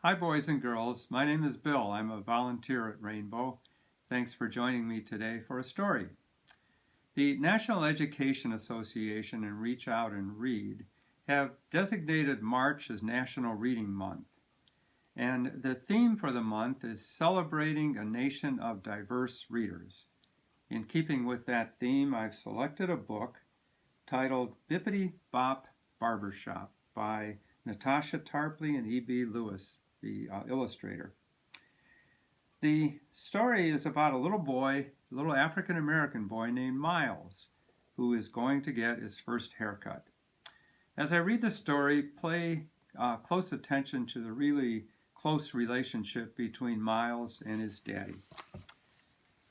Hi, boys and girls. My name is Bill. I'm a volunteer at Rainbow. Thanks for joining me today for a story. The National Education Association and Reach Out and Read have designated March as National Reading Month. And the theme for the month is Celebrating a Nation of Diverse Readers. In keeping with that theme, I've selected a book titled Bippity Bop Barbershop by Natasha Tarpley and E.B. Lewis, the illustrator. The story is about a little boy, a little African-American boy named Miles, who is going to get his first haircut. As I read the story, pay close attention to the really close relationship between Miles and his daddy.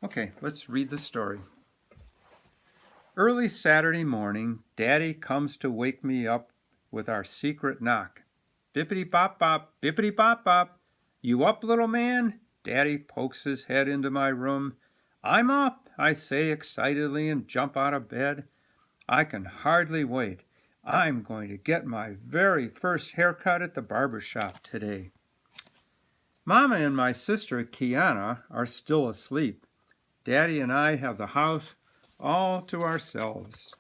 Okay, let's read the story. Early Saturday morning, Daddy comes to wake me up with our secret knock. Bippity bop bop, bippity bop bop. You up, little man? Daddy pokes his head into my room. I'm up, I say excitedly and jump out of bed. I can hardly wait. I'm going to get my very first haircut at the barbershop today. Mama and my sister Kiana are still asleep. Daddy and I have the house all to ourselves.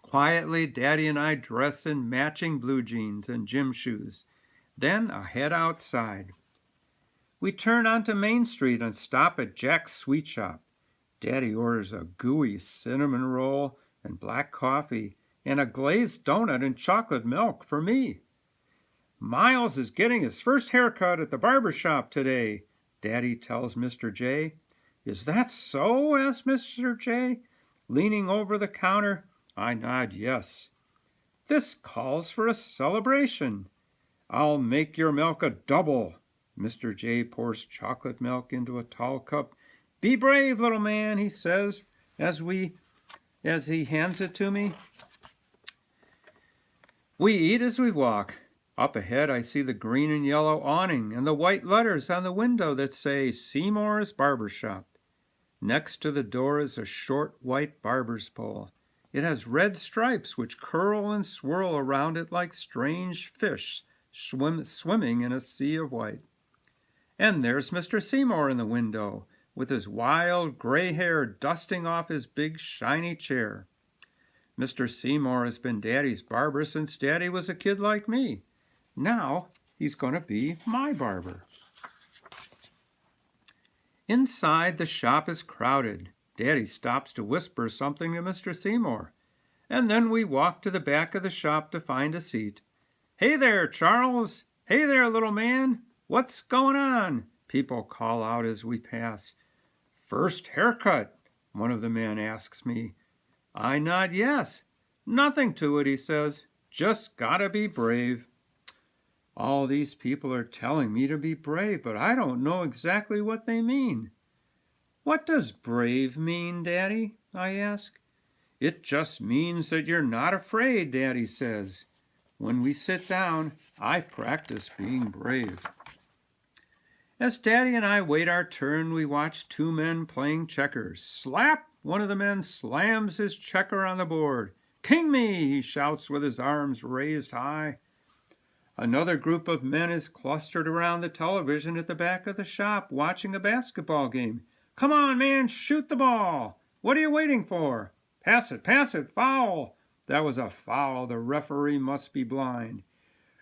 Quietly, Daddy and I dress in matching blue jeans and gym shoes. Then I head outside. We turn onto Main Street and stop at Jack's Sweet Shop. Daddy orders a gooey cinnamon roll and black coffee and a glazed donut and chocolate milk for me. Miles is getting his first haircut at the barbershop today, Daddy tells Mr. J. Is that so? Asks Mr. J. Leaning over the counter, I nod yes. This calls for a celebration. I'll make your milk a double. Mr. J pours chocolate milk into a tall cup. Be brave, little man, he says as he hands it to me. We eat as we walk. Up ahead I see the green and yellow awning and the white letters on the window that say Seymour's Barbershop. Next to the door is a short white barber's pole. It has red stripes which curl and swirl around it like strange fish swimming in a sea of white. And there's Mr. Seymour in the window, with his wild gray hair dusting off his big shiny chair. Mr. Seymour has been Daddy's barber since Daddy was a kid like me. Now he's going to be my barber. Inside, the shop is crowded. Daddy stops to whisper something to Mr. Seymour, and then we walk to the back of the shop to find a seat. Hey there, Charles! Hey there, little man! What's going on? People call out as we pass. First haircut, one of the men asks me. I nod yes. Nothing to it, he says. Just gotta be brave. All these people are telling me to be brave, but I don't know exactly what they mean. What does brave mean, Daddy? I ask. It just means that you're not afraid, Daddy says. When we sit down, I practice being brave. As Daddy and I wait our turn, we watch two men playing checkers. Slap! One of the men slams his checker on the board. King me, he shouts with his arms raised high. Another group of men is clustered around the television at the back of the shop watching a basketball game. Come on, man, shoot the ball. What are you waiting for? Pass it, foul. That was a foul. The referee must be blind.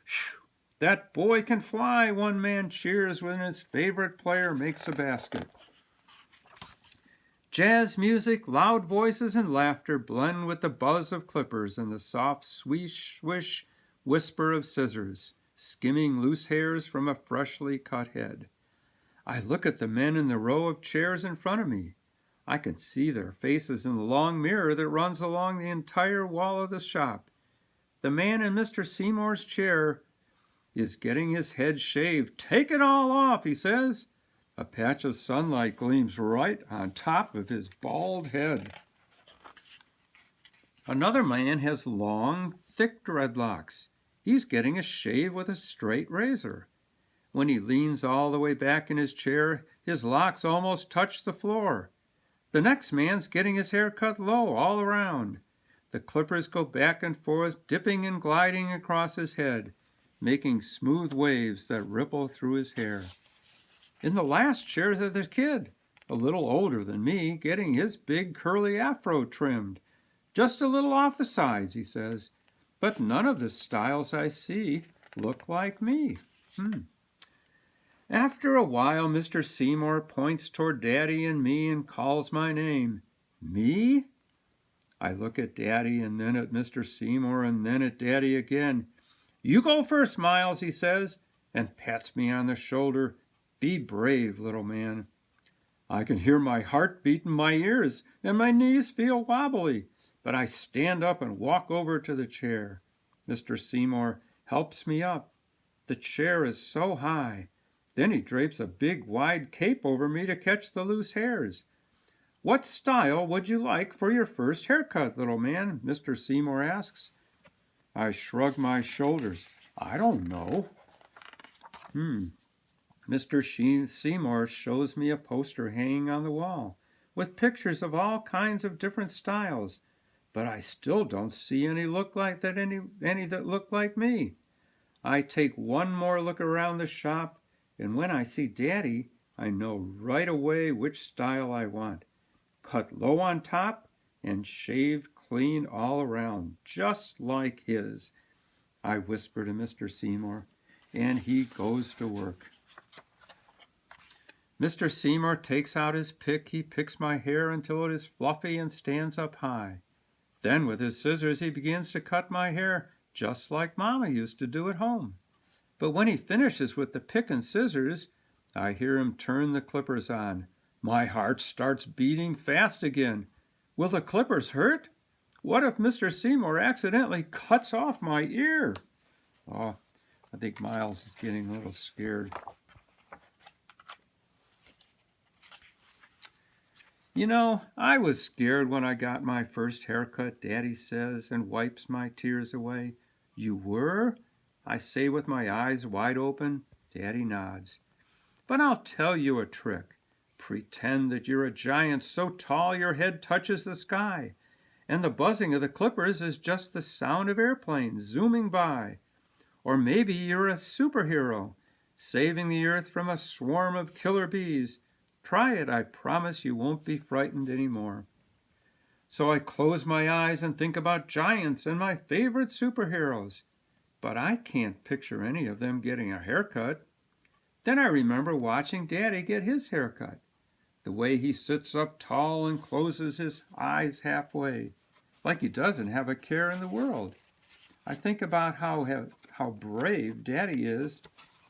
Whew. That boy can fly, one man cheers when his favorite player makes a basket. Jazz music, loud voices, and laughter blend with the buzz of clippers and the soft swish, swish whisper of scissors, skimming loose hairs from a freshly cut head. I look at the men in the row of chairs in front of me. I can see their faces in the long mirror that runs along the entire wall of the shop. The man in Mr. Seymour's chair is getting his head shaved. Take it all off, he says. A patch of sunlight gleams right on top of his bald head. Another man has long, thick dreadlocks. He's getting a shave with a straight razor. When he leans all the way back in his chair, his locks almost touch the floor. The next man's getting his hair cut low all around. The clippers go back and forth, dipping and gliding across his head. making smooth waves that ripple through his hair. In the last chair is the kid, a little older than me, getting his big curly afro trimmed. Just a little off the sides, he says, but none of the styles I see look like me. After a while, Mr. Seymour points toward Daddy and me and calls my name. Me? I look at Daddy and then at Mr. Seymour and then at Daddy again. You go first, Miles, he says, and pats me on the shoulder. Be brave, little man. I can hear my heart beat in my ears and my knees feel wobbly, but I stand up and walk over to the chair. Mr. Seymour helps me up. The chair is so high. Then he drapes a big wide cape over me to catch the loose hairs. What style would you like for your first haircut, little man? Mr. Seymour asks. I shrug my shoulders. I don't know. Mr. Seymour shows me a poster hanging on the wall with pictures of all kinds of different styles, but I still don't see any that look like me. I take one more look around the shop, and when I see Daddy, I know right away which style I want. Cut low on top and shaved clean all around, just like his. I whisper to Mr. Seymour, and he goes to work. Mr. Seymour takes out his pick. He picks my hair until it is fluffy and stands up high. Then with his scissors he begins to cut my hair just like Mama used to do at home. But when he finishes with the pick and scissors, I hear him turn the clippers on. My heart starts beating fast again. Will the clippers hurt? What if Mr. Seymour accidentally cuts off my ear? Oh, I think Miles is getting a little scared. You know, I was scared when I got my first haircut, Daddy says, and wipes my tears away. You were? I say with my eyes wide open. Daddy nods. But I'll tell you a trick. Pretend that you're a giant so tall your head touches the sky, and the buzzing of the clippers is just the sound of airplanes zooming by. Or maybe you're a superhero, saving the earth from a swarm of killer bees. Try it, I promise you won't be frightened anymore. So I close my eyes and think about giants and my favorite superheroes. But I can't picture any of them getting a haircut. Then I remember watching Daddy get his haircut. The way he sits up tall and closes his eyes halfway, like he doesn't have a care in the world. I think about how brave Daddy is,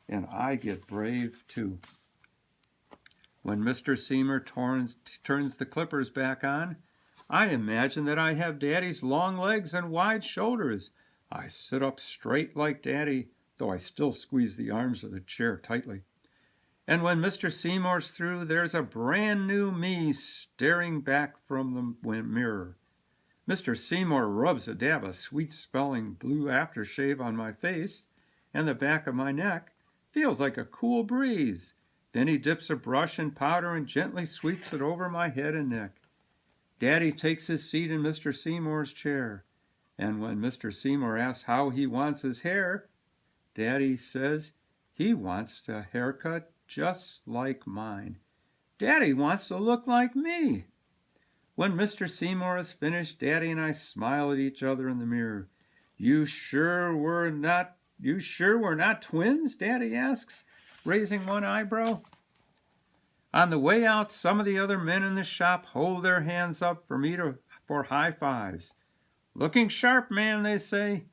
and I get brave too. When Mr. Seymour turns the clippers back on, I imagine that I have Daddy's long legs and wide shoulders. I sit up straight like Daddy, though I still squeeze the arms of the chair tightly. And when Mr. Seymour's through, there's a brand new me staring back from the mirror. Mr. Seymour rubs a dab of sweet-smelling blue aftershave on my face, and the back of my neck feels like a cool breeze. Then he dips a brush in powder and gently sweeps it over my head and neck. Daddy takes his seat in Mr. Seymour's chair, and when Mr. Seymour asks how he wants his hair, Daddy says he wants a haircut just like mine. Daddy wants to look like me. When Mr. Seymour is finished, Daddy and I smile at each other in the mirror. You sure we're not twins? Daddy asks, raising one eyebrow. On the way out, some of the other men in the shop hold their hands up for high fives. Looking sharp, man, they say.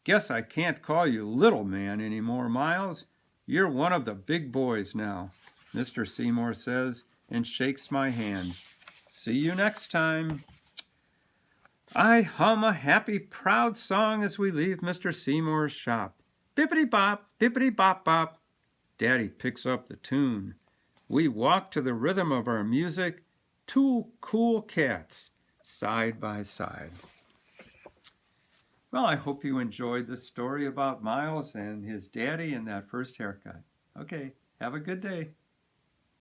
Guess I can't call you little man anymore, Miles. You're one of the big boys now, Mr. Seymour says, and shakes my hand. See you next time. I hum a happy, proud song as we leave Mr. Seymour's shop. Bippity bop, bippity bop bop. Daddy picks up the tune. We walk to the rhythm of our music, two cool cats, side by side. Well, I hope you enjoyed this story about Miles and his daddy and that first haircut. Okay, have a good day.